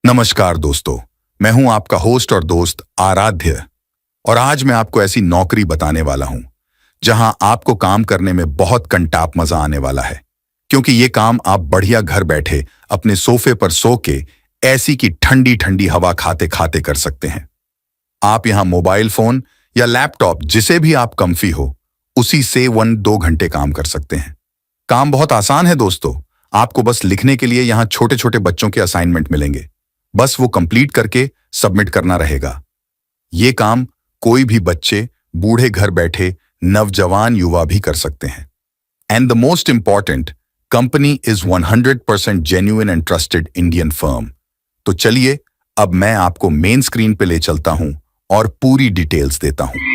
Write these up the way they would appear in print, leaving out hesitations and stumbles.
नमस्कार दोस्तों, मैं हूं आपका होस्ट और दोस्त आराध्य। और आज मैं आपको ऐसी नौकरी बताने वाला हूं जहां आपको काम करने में बहुत कंटाप मजा आने वाला है। क्योंकि ये काम आप बढ़िया घर बैठे अपने सोफे पर सो के ऐसी की ठंडी ठंडी हवा खाते खाते कर सकते हैं। आप यहां मोबाइल फोन या लैपटॉप जिसे भी आप कंफी हो उसी से 1-2 घंटे काम कर सकते हैं। काम बहुत आसान है दोस्तों। आपको बस लिखने के लिए यहां छोटे छोटे बच्चों के असाइनमेंट मिलेंगे, बस वो कंप्लीट करके सबमिट करना रहेगा। ये काम कोई भी बच्चे, बूढ़े घर बैठे नवजवान युवा भी कर सकते हैं। And the most important, company is 100% genuine and trusted Indian firm. तो चलिए अब मैं आपको मेन स्क्रीन पे ले चलता हूं और पूरी डिटेल्स देता हूं।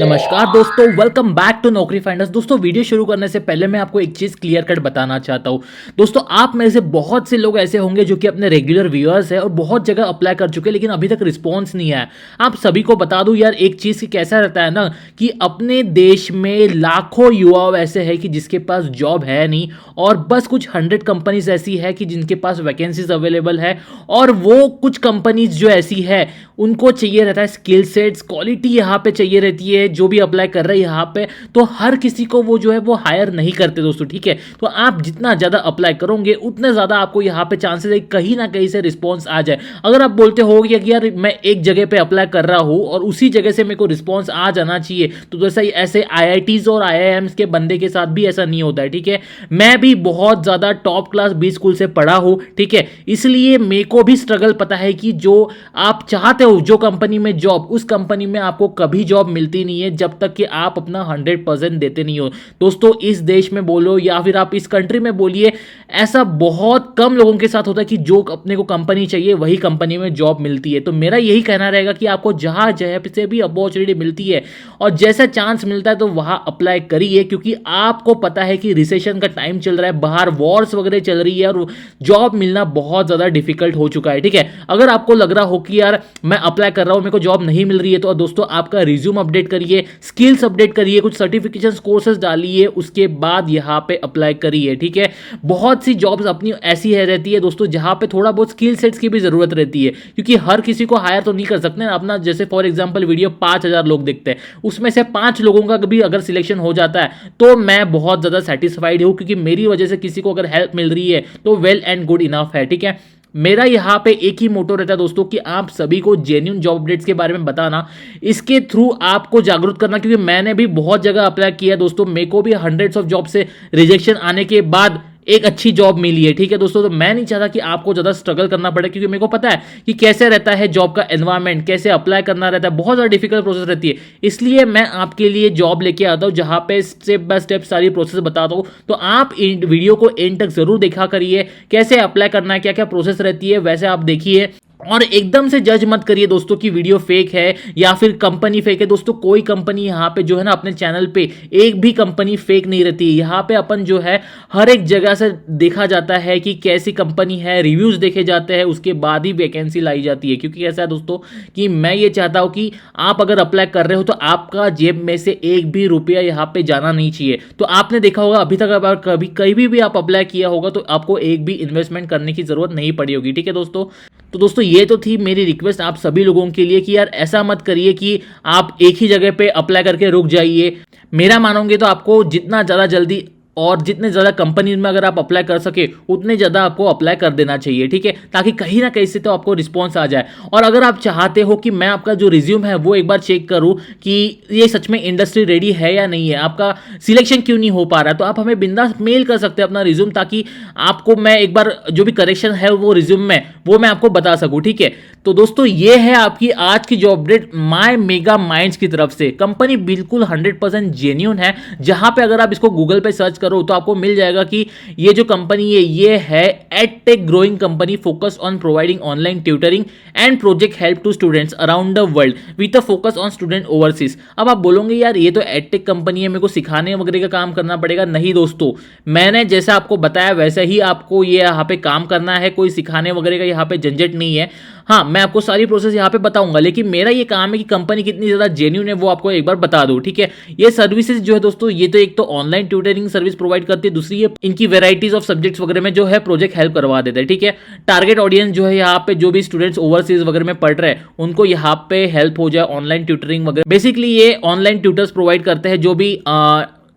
नमस्कार दोस्तों, वेलकम बैक टू नौकरी फाइंडर्स। दोस्तों, वीडियो शुरू करने से पहले मैं आपको एक चीज़ क्लियर कट बताना चाहता हूं। दोस्तों, आप में से बहुत से लोग ऐसे होंगे जो कि अपने रेगुलर व्यूअर्स हैं और बहुत जगह अप्लाई कर चुके हैं, लेकिन अभी तक रिस्पॉन्स नहीं आया। आप सभी को बता दूं यार, एक चीज़ की कैसा रहता है ना कि अपने देश में लाखों युवा ऐसे हैं कि जिसके पास जॉब है नहीं, और बस कुछ 100 कंपनीज ऐसी है कि जिनके पास वैकेंसीज अवेलेबल है। और वो कुछ कंपनीज जो ऐसी है उनको चाहिए रहता है स्किल सेट्स, क्वालिटी यहाँ पे चाहिए रहती है जो भी अप्लाई कर रहे हैं यहाँ पे। तो हर किसी को वो जो है वो हायर नहीं करते दोस्तों, ठीक है। तो आप जितना ज़्यादा अप्लाई करोगे उतने ज़्यादा आपको यहाँ पे चांसेस है कहीं ना कहीं से रिस्पॉन्स आ जाए। अगर आप बोलते हो कि यार मैं एक जगह पे अप्लाई कर रहा हूँ और उसी जगह से मेरे को रिस्पॉन्स आ जाना चाहिए, तो जैसा ऐसे IITs और IIMs के बंदे के साथ भी ऐसा नहीं होता है, ठीक है। मैं भी बहुत ज़्यादा टॉप क्लास बी स्कूल से पढ़ा हूँ, ठीक है। इसलिए मेरे को भी स्ट्रगल पता है कि जो आप चाहते हो जो कंपनी में जॉब, उस कंपनी में आपको कभी जॉब मिलती नहीं है जब तक कि आप अपना 100% देते नहीं हो। दोस्तों, इस देश में बोलो या फिर आप इस कंट्री में बोलिए, ऐसा बहुत कम लोगों के साथ होता है कि जो अपने को कंपनी चाहिए वही कंपनी में जॉब मिलती है। तो मेरा यही कहना रहेगा कि आपको जहां जहां से भी अपॉर्चुनिटी मिलती है और जैसा चांस मिलता है तो वहां अप्लाई करिए, क्योंकि आपको पता है कि रिसेशन का टाइम चल रहा है, बाहर वॉर्स वगैरह चल रही है और जॉब मिलना बहुत ज्यादा डिफिकल्ट हो चुका है, ठीक है। अगर आपको लग रहा हो कि यार मैं अप्लाई कर रहा हूं, मेरे को जॉब नहीं मिल रही है, तो दोस्तों आपका रिज्यूम अपडेट करिए, स्किल्स अपडेट करिए, कुछ सर्टिफिकेशन कोर्सेज डालिए, उसके बाद यहां पे अप्लाई करिए, ठीक है। बहुत सी जॉब्स अपनी ऐसी है रहती है दोस्तों जहां पे थोड़ा बहुत स्किल सेट्स की भी जरूरत रहती है, क्योंकि हर किसी को हायर तो नहीं कर सकते ना अपना। जैसे फॉर एग्जांपल वीडियो 5000 लोग देखते हैं, उसमें से 5 लोगों का भी अगर सिलेक्शन हो जाता है तो मैं बहुत ज्यादा सेटिस्फाइड हूं, क्योंकि मेरी वजह से किसी को अगर हेल्प मिल रही है तो वेल एंड गुड इनफ है, ठीक है। मेरा यहाँ पे एक ही मोटो रहता है दोस्तों कि आप सभी को जेन्युइन जॉब अपडेट्स के बारे में बताना, इसके थ्रू आपको जागरूक करना, क्योंकि मैंने भी बहुत जगह अप्लाई किया दोस्तों, मेरे को भी हंड्रेड्स ऑफ जॉब से रिजेक्शन आने के बाद एक अच्छी जॉब मिली है, ठीक है दोस्तों। तो मैं नहीं चाहता कि आपको ज़्यादा स्ट्रगल करना पड़े, क्योंकि मेरे को पता है कि कैसे रहता है जॉब का एनवायरनमेंट, कैसे अप्लाई करना रहता है, बहुत ज़्यादा डिफिकल्ट प्रोसेस रहती है। इसलिए मैं आपके लिए जॉब लेके आता हूँ जहाँ पे स्टेप बाय स्टेप सारी प्रोसेस बताता हूँ। तो आप वीडियो को एंड तक जरूर देखा करिए, कैसे अप्लाई करना है, क्या क्या प्रोसेस रहती है, वैसे आप देखिए। और एकदम से जज मत करिए दोस्तों कि वीडियो फेक है या फिर कंपनी फेक है। दोस्तों, कोई कंपनी यहाँ पे जो है ना, अपने चैनल पे एक भी कंपनी फेक नहीं रहती है। यहाँ पे अपन जो है हर एक जगह से देखा जाता है कि कैसी कंपनी है, रिव्यूज देखे जाते हैं, उसके बाद ही वैकेंसी लाई जाती है। क्योंकि ऐसा है दोस्तों कि मैं ये चाहता हूँ कि आप अगर अप्लाई कर रहे हो तो आपका जेब में से एक भी रुपया यहाँ पे जाना नहीं चाहिए। तो आपने देखा होगा अभी तक अगर कभी कहीं भी आप अप्लाई किया होगा तो आपको एक भी इन्वेस्टमेंट करने की जरूरत नहीं पड़ी होगी, ठीक है दोस्तों। तो दोस्तों, ये तो थी मेरी रिक्वेस्ट आप सभी लोगों के लिए कि यार ऐसा मत करिए कि आप एक ही जगह पे अप्लाई करके रुक जाइए। मेरा मानोगे तो आपको जितना ज़्यादा जल्दी और जितने ज़्यादा कंपनीज में अगर आप अप्लाई कर सके उतने ज़्यादा आपको अप्लाई कर देना चाहिए, ठीक है, ताकि कहीं ना कहीं से तो आपको रिस्पॉन्स आ जाए। और अगर आप चाहते हो कि मैं आपका जो रिज्यूम है वो एक बार चेक करूं कि ये सच में इंडस्ट्री रेडी है या नहीं है, आपका सिलेक्शन क्यों नहीं हो पा रहा, तो आप हमें बिंदास मेल कर सकते हैं अपना रिज्यूम, ताकि आपको मैं एक बार जो भी करेक्शन है वो रिज्यूम में वो मैं आपको बता सकूं, ठीक है। तो दोस्तों, ये है आपकी आज की job update my mega minds की तरफ से। कंपनी बिल्कुल 100% जेन्युइन है, जहां पे अगर आप इसको गूगल पे सर्च करो तो आपको मिल जाएगा कि ये जो कंपनी है ये है edtech growing company focus on providing online tutoring and project help to students around the world with a focus on student overseas. अब आप बोलोगे यार ये तो एडटेक कंपनी है, मेरे को सिखाने वगैरह का काम करना पड़ेगा। नहीं दोस्तों, मैंने जैसा आपको बताया वैसे ही आपको ये यहाँ पे काम करना है, कोई सिखाने वगैरह का यहाँ पे झंझट नहीं है। हाँ, मैं आपको सारी प्रोसेस यहाँ पे बताऊंगा, लेकिन मेरा ये काम है कि कंपनी कितनी ज़्यादा जेन्युइन है वो आपको एक बार बता दूं, ठीक है। ये सर्विसेज जो है दोस्तों, ये तो एक तो online tutoring service service provide करती है, दूसरी ये इनकी वेराइटीज ऑफ सब्जेक्ट्स वगैरह में जो है प्रोजेक्ट हेल्प करवा देते हैं। ठीक है, टारगेट ऑडियंस जो है यहाँ पे जो भी स्टूडेंट्स ओवरसीज वगैरह में पढ़ रहे हैं उनको यहाँ पे हेल्प हो जाए, ऑनलाइन ट्यूटरिंग वगैरह। बेसिकली ये ऑनलाइन ट्यूटर्स प्रोवाइड करते हैं, जो भी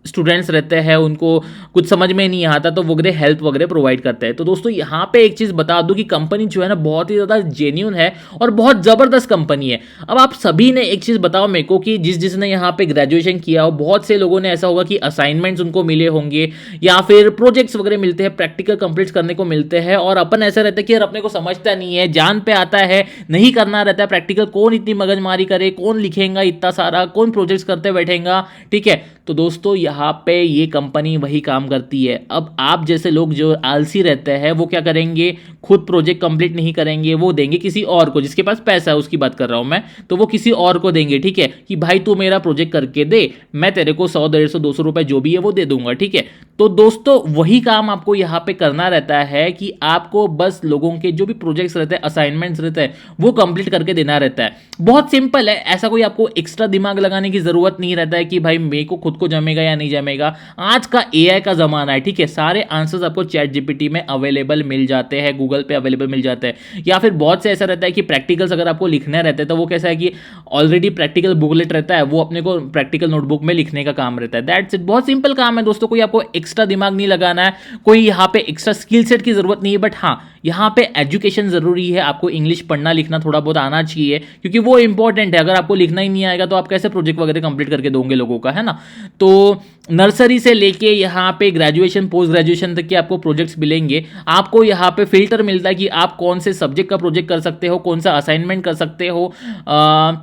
स्टूडेंट्स रहते हैं उनको कुछ समझ में नहीं आता तो वगैरह हेल्प वगैरह प्रोवाइड करते हैं। तो दोस्तों यहाँ पे एक चीज़ बता दूं कि कंपनी जो है ना बहुत ही ज़्यादा जेन्यून है और बहुत ज़बरदस्त कंपनी है। अब आप सभी ने एक चीज़ बताओ मेरे को कि जिसने यहाँ पे ग्रेजुएशन किया हो, बहुत से लोगों ने ऐसा होगा कि असाइनमेंट्स उनको मिले होंगे या फिर प्रोजेक्ट्स वगैरह मिलते हैं, प्रैक्टिकल कंप्लीट करने को मिलते हैं, और अपन ऐसा रहता है कि यार अपने को समझता नहीं है, जान पे आता है, नहीं करना रहता है प्रैक्टिकल, कौन इतनी मगजमारी करे, कौन लिखेगा इतना सारा, कौन प्रोजेक्ट्स करते बैठेगा। ठीक है, तो दोस्तों यहाँ पे ये कंपनी वही काम करती है। अब आप जैसे लोग जो आलसी रहते हैं वो क्या करेंगे, खुद प्रोजेक्ट कंप्लीट नहीं करेंगे, वो देंगे किसी और को, जिसके पास पैसा है उसकी बात कर रहा हूं मैं, तो वो किसी और को देंगे। ठीक है, कि भाई तू मेरा प्रोजेक्ट करके दे, मैं तेरे को 100, 150, 200 रुपए जो भी है वो दे दूंगा। ठीक है, तो दोस्तों वही काम आपको यहाँ पे करना रहता है कि आपको बस लोगों के जो भी प्रोजेक्ट्स रहते हैं, असाइनमेंट्स रहते हैं, वो कंप्लीट करके देना रहता है। बहुत सिंपल है, ऐसा कोई आपको एक्स्ट्रा दिमाग लगाने की जरूरत नहीं रहता है कि भाई मेरे को खुद को जमेगा या नहीं जमेगा। आज का एआई का जमाना है। ठीक है, सारे आंसर्स आपको चैट जीपीटी में अवेलेबल मिल जाते हैं, गूगल पे अवेलेबल मिल जाते हैं, या फिर बहुत से ऐसा रहता है कि प्रैक्टिकल्स अगर आपको लिखने रहते हैं तो वो कैसा है कि ऑलरेडी प्रैक्टिकल बुकलेट रहता है, वो अपने को प्रैक्टिकल नोटबुक में लिखने का काम रहता है। दैट्स इट, बहुत सिंपल काम है दोस्तों, कोई आपको एक्स्ट्रा दिमाग नहीं लगाना है, कोई यहाँ पे एक्स्ट्रा स्किल सेट की जरूरत नहीं है। बट हाँ, यहाँ पे एजुकेशन जरूरी है, आपको इंग्लिश पढ़ना लिखना थोड़ा बहुत आना चाहिए, क्योंकि वो इंपॉर्टेंट है। अगर आपको लिखना ही नहीं आएगा तो आप कैसे प्रोजेक्ट वगैरह कंप्लीट करके दोगे लोगों का, है ना। तो नर्सरी से लेके यहाँ पे ग्रेजुएशन, पोस्ट ग्रेजुएशन तक के आपको प्रोजेक्ट्स मिलेंगे। आपको यहाँ पे फिल्टर मिलता है कि आप कौन से सब्जेक्ट का प्रोजेक्ट कर सकते हो, कौन सा असाइनमेंट कर सकते हो।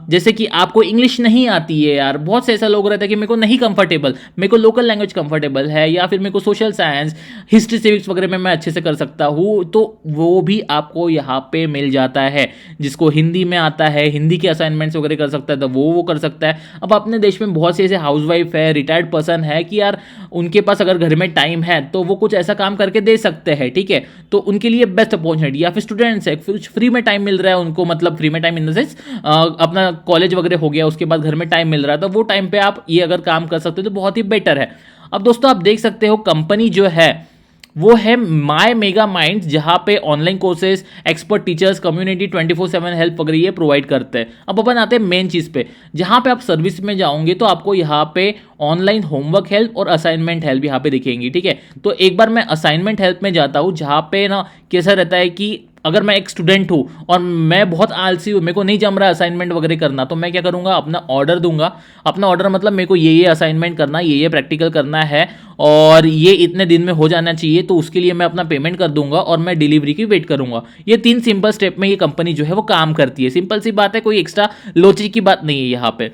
जैसे कि आपको इंग्लिश नहीं आती है यार, बहुत से ऐसा लोग रहता है कि मेरे को नहीं कंफर्टेबल, मेरे को लोकल लैंग्वेज कंफर्टेबल है, या फिर मेरे को सोशल साइंस, हिस्ट्री, सिविक्स वगैरह में मैं अच्छे से कर सकता हूँ, तो वो भी आपको यहाँ पे मिल जाता है। जिसको हिंदी में आता है, हिंदी के असाइनमेंट्स वगैरह कर सकता है, तो वो कर सकता है। अब अपने देश में बहुत से ऐसे हाउसवाइफ है, रिटायर्ड पर्सन है कि यार उनके पास अगर घर में टाइम है तो वो कुछ ऐसा काम करके दे सकते हैं। ठीक है, तो उनके लिए बेस्ट अपॉर्चुनिटी। या फिर स्टूडेंट्स है, कुछ फ्री में टाइम मिल रहा है उनको, मतलब फ्री में टाइम इन द सेंस अपना कॉलेज वगैरह हो गया, उसके बाद घर में टाइम मिल रहा है, तो वो टाइम पे आप ये अगर काम कर सकते हो तो बहुत ही बेटर है। अब दोस्तों आप देख सकते हो कंपनी जो है वो है माई मेगा माइंड्स, जहां पे online courses, expert teachers, community 24/7 help वगैरह ये प्रोवाइड करते हैं। अब अपन आते हैं मेन चीज़ पे, जहां पे आप सर्विस में जाओगे तो आपको यहाँ पे ऑनलाइन होमवर्क हेल्प और असाइनमेंट हेल्प यहाँ पे दिखेंगी। ठीक है, तो एक बार मैं असाइनमेंट हेल्प में जाता हूँ, जहाँ पे ना कैसा रहता है कि अगर मैं एक स्टूडेंट हूँ और मैं बहुत आलसी हूँ, मेरे को नहीं जम रहा है असाइनमेंट वगैरह करना, तो मैं क्या करूँगा, अपना ऑर्डर दूंगा। अपना ऑर्डर मतलब मेरे को ये असाइनमेंट करना, ये प्रैक्टिकल करना है और ये इतने दिन में हो जाना चाहिए, तो उसके लिए मैं अपना पेमेंट कर दूंगा और मैं डिलीवरी की वेट करूंगा। ये 3 सिंपल स्टेप में ये कंपनी जो है वो काम करती है। सिंपल सी बात है, कोई एक्स्ट्रा लॉजिक की बात नहीं है यहाँ पे।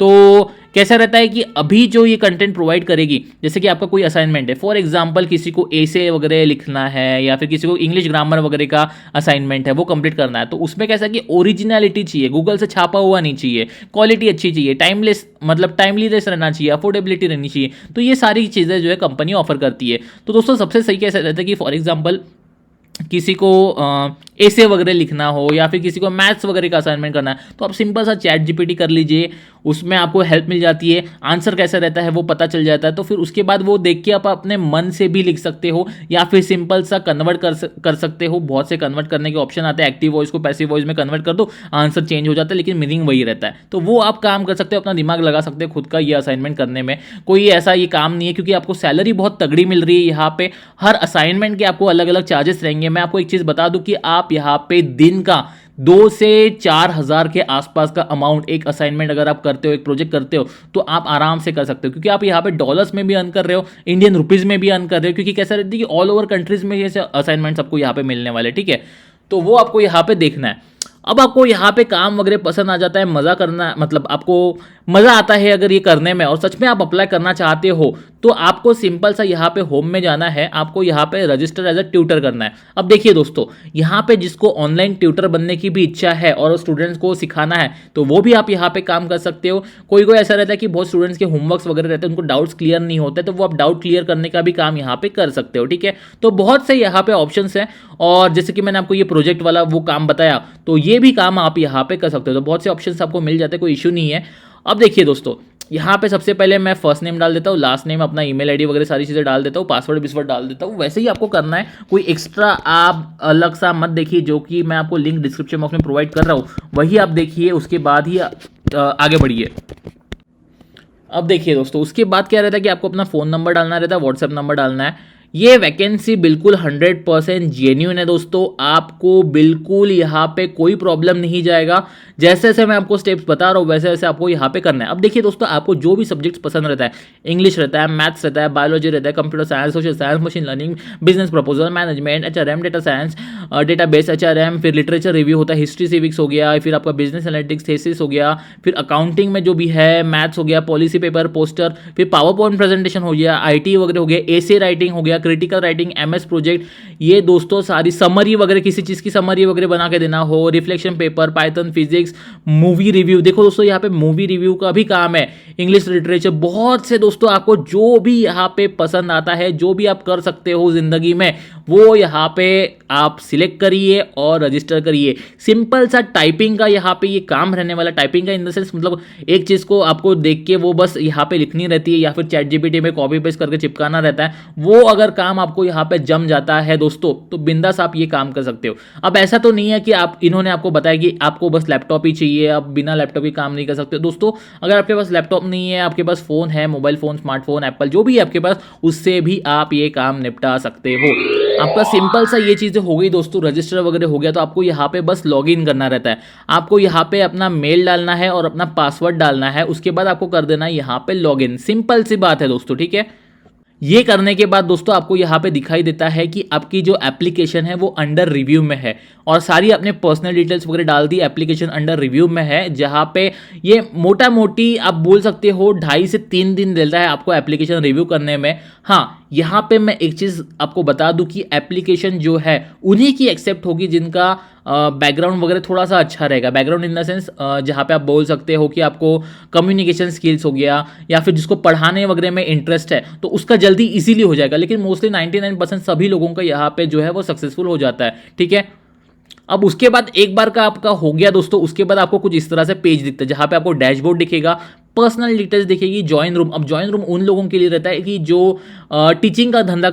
तो कैसा रहता है कि अभी जो ये कंटेंट प्रोवाइड करेगी, जैसे कि आपका कोई असाइनमेंट है, फॉर एग्जांपल किसी को एसे वगैरह लिखना है या फिर किसी को इंग्लिश ग्रामर वगैरह का असाइनमेंट है वो कंप्लीट करना है, तो उसमें कैसा कि ओरिजिनलिटी चाहिए, गूगल से छापा हुआ नहीं चाहिए, क्वालिटी अच्छी चाहिए, टाइमलेस मतलब टाइमलीनेस रहना चाहिए, अफोर्डेबिलिटी रहनी चाहिए। तो ये सारी चीज़ें जो है कंपनी ऑफर करती है। तो दोस्तों सबसे सही कैसा रहता है कि फॉर एग्जाम्पल किसी को एसे वगैरह लिखना हो या फिर किसी को मैथ्स वगैरह का असाइनमेंट करना है, तो आप सिंपल सा चैट जीपीटी कर लीजिए, उसमें आपको हेल्प मिल जाती है, आंसर कैसा रहता है वो पता चल जाता है। तो फिर उसके बाद वो देख के आप अपने मन से भी लिख सकते हो या फिर सिंपल सा कन्वर्ट कर सकते हो। बहुत से कन्वर्ट करने के ऑप्शन आते हैं, एक्टिव वॉइस को पैसिव वॉइस में कन्वर्ट कर दो, आंसर चेंज हो जाता है लेकिन मीनिंग वही रहता है। तो वो आप काम कर सकते हो, अपना दिमाग लगा सकते हो खुद का ये असाइनमेंट करने में। कोई ऐसा ये काम नहीं है, क्योंकि आपको सैलरी बहुत तगड़ी मिल रही है यहाँ पे। हर असाइनमेंट के आपको अलग अलग चार्जेस रहेंगे। मैं आपको एक चीज़ बता दूं कि आप यहाँ पे दिन का 2 से 4 हज़ार के आसपास का अमाउंट, एक असाइनमेंट अगर आप करते हो, एक प्रोजेक्ट करते हो, तो आप आराम से कर सकते हो, क्योंकि आप यहाँ पे डॉलर्स में भी अर्न कर रहे हो, इंडियन रुपीज़ में भी अर्न कर रहे हो। क्योंकि कैसा रहती है कि ऑल ओवर कंट्रीज में ये असाइनमेंट्स आपको यहाँ पे मिलने वाले, ठीक है। तो वो आपको यहाँ पे देखना है। अब आपको यहाँ पे काम वगैरह पसंद आ जाता है, मज़ा करना, मतलब आपको मज़ा आता है अगर ये करने में, और सच में आप अप्लाई करना चाहते हो, तो आपको सिंपल सा यहाँ पे होम में जाना है, आपको यहाँ पे रजिस्टर एज अ ट्यूटर करना है। अब देखिए दोस्तों, यहाँ पे जिसको ऑनलाइन ट्यूटर बनने की भी इच्छा है और स्टूडेंट्स को सिखाना है, तो वो भी आप यहाँ पे काम कर सकते हो। कोई ऐसा रहता है कि बहुत स्टूडेंट्स के होमवर्क्स वगैरह रहते हैं, उनको डाउट्स क्लियर नहीं होते, तो वो आप डाउट क्लियर करने का भी काम यहाँ पे कर सकते हो, ठीक है। तो बहुत से यहाँ पे ऑप्शन हैं, और जैसे कि मैंने आपको ये प्रोजेक्ट वाला वो काम बताया, तो ये भी काम आप यहाँ पे कर सकते हो। तो बहुत से ऑप्शन आपको मिल जाते हैं, कोई इशू नहीं है। अब देखिए दोस्तों, यहाँ पे सबसे पहले मैं फर्स्ट नेम डाल देता हूँ, लास्ट नेम, अपना ईमेल आईडी वगैरह सारी चीज़ें डाल देता हूँ, पासवर्ड विसवर्ड डाल देता हूँ। वैसे ही आपको करना है, कोई एक्स्ट्रा आप अलग सा मत देखिए। जो कि मैं आपको लिंक डिस्क्रिप्शन बॉक्स में प्रोवाइड कर रहा हूँ वही आप देखिए, उसके बाद ही आगे बढ़िए। अब देखिए दोस्तों, उसके बाद क्या रहता है कि आपको अपना फ़ोन नंबर डालना रहता है, व्हाट्सएप नंबर डालना है। ये वैकेंसी बिल्कुल 100% जेन्युइन है दोस्तों, आपको बिल्कुल यहाँ पे कोई प्रॉब्लम नहीं जाएगा। जैसे जैसे मैं आपको स्टेप्स बता रहा हूँ वैसे वैसे आपको यहाँ पे करना है। अब देखिए दोस्तों, आपको जो भी सब्जेक्ट्स पसंद रहता है, इंग्लिश रहता है, मैथ्स रहता है, बायोलॉजी रहता है, computer science, social science, machine learning, business proposal, management, HRM, data science, database, HRM, फिर लिटरेचर रिव्यू होता है, हिस्ट्री सिविक्स हो गया, फिर आपका बिजनेस एनालिटिक्स, थेसिस हो गया, फिर अकाउंटिंग में जो भी है, मैथ्स हो गया, पॉलिसी पेपर, पोस्टर, फिर पावर पॉइंट प्रेजेंटेशन हो गया, IT वगैरह हो गया, एसे राइटिंग हो गया, क्रिटिकल राइटिंग, MS प्रोजेक्ट, ये दोस्तों सारी समरी वगैरह, किसी चीज़ की समरी वगैरह बना के देना हो, reflection paper, Python, physics, movie review. देखो दोस्तों, यहाँ पे मूवी रिव्यू का भी काम है, इंग्लिश लिटरेचर, बहुत से दोस्तों आपको जो भी यहाँ पे पसंद आता है, जो भी आप कर सकते हो जिंदगी में, वो यहाँ पे आप सिलेक्ट करिए और रजिस्टर करिए। सिंपल सा टाइपिंग का यहाँ पे ये काम रहने वाला। टाइपिंग का इन द सेंस मतलब एक चीज़ को आपको देख के वो बस यहाँ पे लिखनी रहती है या फिर ChatGPT में कॉपी पेस्ट करके चिपकाना रहता है। वो अगर काम आपको यहाँ पे जम जाता है दोस्तों, तो बिंदास आप ये काम कर सकते हो। अब ऐसा तो नहीं है कि इन्होंने आपको बताया कि आपको बस लैपटॉप ही चाहिए, आप बिना लैपटॉप के काम नहीं कर सकते दोस्तों। अगर आपके पास लैपटॉप नहीं है, आपके पास फ़ोन है, मोबाइल फ़ोन, स्मार्टफोन, एप्पल, जो भी है आपके पास, उससे भी आप ये काम निपटा सकते हो। आपका सिंपल सा ये चीज़ें हो गई दोस्तों, रजिस्टर वगैरह हो गया। तो आपको यहाँ पे बस लॉगिन करना रहता है। आपको यहाँ पे अपना मेल डालना है और अपना पासवर्ड डालना है। उसके बाद आपको कर देना है यहाँ पे लॉगिन। सिंपल सी बात है दोस्तों, ठीक है। ये करने के बाद दोस्तों आपको यहाँ पे दिखाई देता है कि आपकी जो एप्लीकेशन है वो अंडर रिव्यू में है, और सारी अपने पर्सनल डिटेल्स वगैरह डाल दी। एप्लीकेशन अंडर रिव्यू में है, जहाँ पे ये मोटा मोटी आप बोल सकते हो 2.5 से 3 दिन लेता है आपको एप्लीकेशन रिव्यू करने में। हाँ, यहाँ पे मैं एक चीज़ आपको बता दूं कि एप्लीकेशन जो है उन्हीं की एक्सेप्ट होगी जिनका बैकग्राउंड वगैरह थोड़ा सा अच्छा रहेगा। बैकग्राउंड इन द सेंस जहाँ पे आप बोल सकते हो कि आपको कम्युनिकेशन स्किल्स हो गया, या फिर जिसको पढ़ाने वगैरह में इंटरेस्ट है, तो उसका जल्दी इजीली हो जाएगा। लेकिन मोस्टली 99% सभी लोगों का यहाँ पे जो है वो सक्सेसफुल हो जाता है, ठीक है। अब उसके बाद एक बार का आपका हो गया दोस्तों, उसके बाद आपको कुछ इस तरह से पेज दिखता है, जहाँ पे आपको डैशबोर्ड दिखेगा, पर्सनल डिटेल्स दिखेगी, ज्वाइन रूम। अब ज्वाइन रूम उन लोगों के लिए रहता है कि जो टीचिंग का धंधा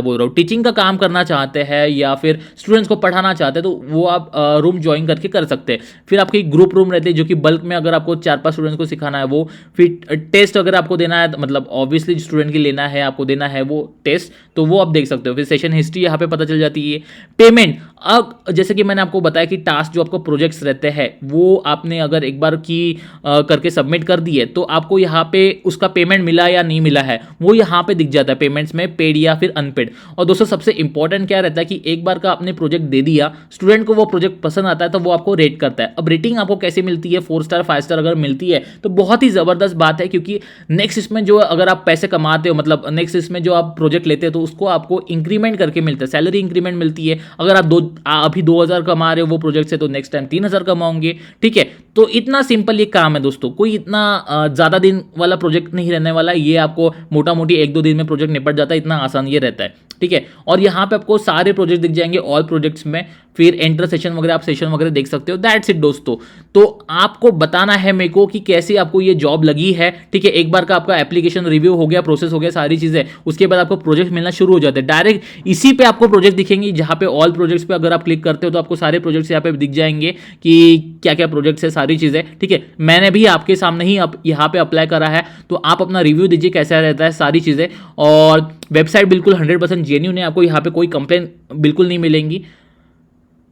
बोल रहा हूँ, टीचिंग का काम करना चाहते हैं या फिर स्टूडेंट्स को पढ़ाना चाहते हैं, तो वो आप रूम ज्वाइन करके कर सकते हैं। फिर आपकी ग्रुप रूम रहती है, जो कि बल्क में अगर आपको 4-5 स्टूडेंट्स को सिखाना है वो। फिर टेस्ट अगर आपको देना है, मतलब ऑब्वियसली स्टूडेंट की लेना है, आपको देना है वो टेस्ट, तो वो आप देख सकते हो। फिर सेशन हिस्ट्री यहाँ पे पता चल जाती है। पेमेंट, अब जैसे कि मैंने आपको बताया कि टास्क जो आपको प्रोजेक्ट्स रहते हैं वो आपने अगर एक बार की करके सबमिट कर दिए, तो आपको यहाँ पे उसका पेमेंट मिला या नहीं मिला है वो यहाँ पे दिख जाता है, पेमेंट्स में पेड या फिर अनपेड। और दोस्तों सबसे इंपॉर्टेंट क्या रहता है कि एक बार का आपने प्रोजेक्ट दे दिया, स्टूडेंट को वो प्रोजेक्ट पसंद आता है, तो वो आपको रेट करता है। अब रेटिंग आपको कैसे मिलती है, 4 स्टार 5 स्टार अगर मिलती है तो बहुत ही ज़बरदस्त बात है, क्योंकि नेक्स्ट इसमें जो अगर आप पैसे कमाते हो, मतलब नेक्स्ट इसमें जो आप प्रोजेक्ट लेते हो, तो उसको आपको इंक्रीमेंट करके मिलता है, सैलरी इंक्रीमेंट मिलती है। अगर आप अभी 2000 कमा रहे हो वो प्रोजेक्ट से, तो नेक्स्ट टाइम 3000 कमाओगे, ठीक है। तो इतना सिंपल ये काम है दोस्तों, कोई इतना ज़्यादा दिन वाला प्रोजेक्ट नहीं रहने वाला। ये आपको मोटा मोटी 1-2 दिन में प्रोजेक्ट निपट जाता है, इतना आसान ये रहता है, ठीक है। और यहाँ पे आपको सारे प्रोजेक्ट दिख जाएंगे, ऑल प्रोजेक्ट्स में। फिर एंटर सेशन वगैरह, आप सेशन वगैरह देख सकते हो। दैट्स इट दोस्तों। तो आपको बताना है मेरे को कि कैसे आपको ये जॉब लगी है, ठीक है। एक बार का आपका एप्लीकेशन रिव्यू हो गया, प्रोसेस हो गया, सारी चीज़ें, उसके बाद आपको प्रोजेक्ट मिलना शुरू हो जाते हैं। डायरेक्ट इसी पे आपको प्रोजेक्ट दिखेंगे, जहाँ पे ऑल प्रोजेक्ट्स पे अगर आप क्लिक करते हो तो आपको सारे प्रोजेक्ट्स यहाँ पे दिख जाएंगे कि क्या क्या प्रोजेक्ट्स है, सारी चीज़ें, ठीक है। मैंने भी आपके सामने ही यहाँ पे अप्लाई करा है, तो आप अपना रिव्यू दीजिए कैसा रहता है, सारी चीज़ें। और वेबसाइट बिल्कुल 100% जेन्युइन है, आपको यहाँ पे कोई कंप्लेन बिल्कुल नहीं मिलेंगी।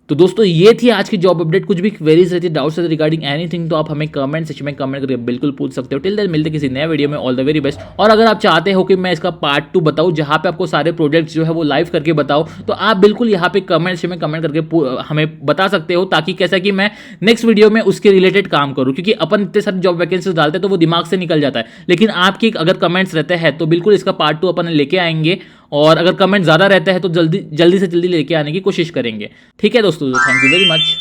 तो दोस्तों ये थी आज की जॉब अपडेट। कुछ भी क्वेरीज रहती है, डाउट्स रहती रिगार्डिंग एनीथिंग, तो आप हमें कमेंट सेक्शन में कमेंट करके बिल्कुल पूछ सकते हो। टिल देन मिलते किसी नए वीडियो में। All the very best. और अगर आप चाहते हो कि मैं इसका पार्ट 2 बताऊं, जहां पे आपको सारे प्रोजेक्ट्स जो है वो लाइव करके बताऊं, तो आप बिल्कुल यहाँ पे कमेंट सेक्शन में कमेंट करके हमें बता सकते हो, ताकि कैसा कि मैं नेक्स्ट वीडियो में उसके रिलेटेड काम करूँ। क्योंकि अपन इतने सारे जॉब वैकेंसीज डालते हैं तो वो दिमाग से निकल जाता है, लेकिन आपके अगर कमेंट्स रहते हैं तो बिल्कुल इसका पार्ट 2 अपन लेके आएंगे। और अगर कमेंट ज़्यादा रहते हैं तो जल्दी से जल्दी लेके आने की कोशिश करेंगे, ठीक है दोस्तों। Thank you very much.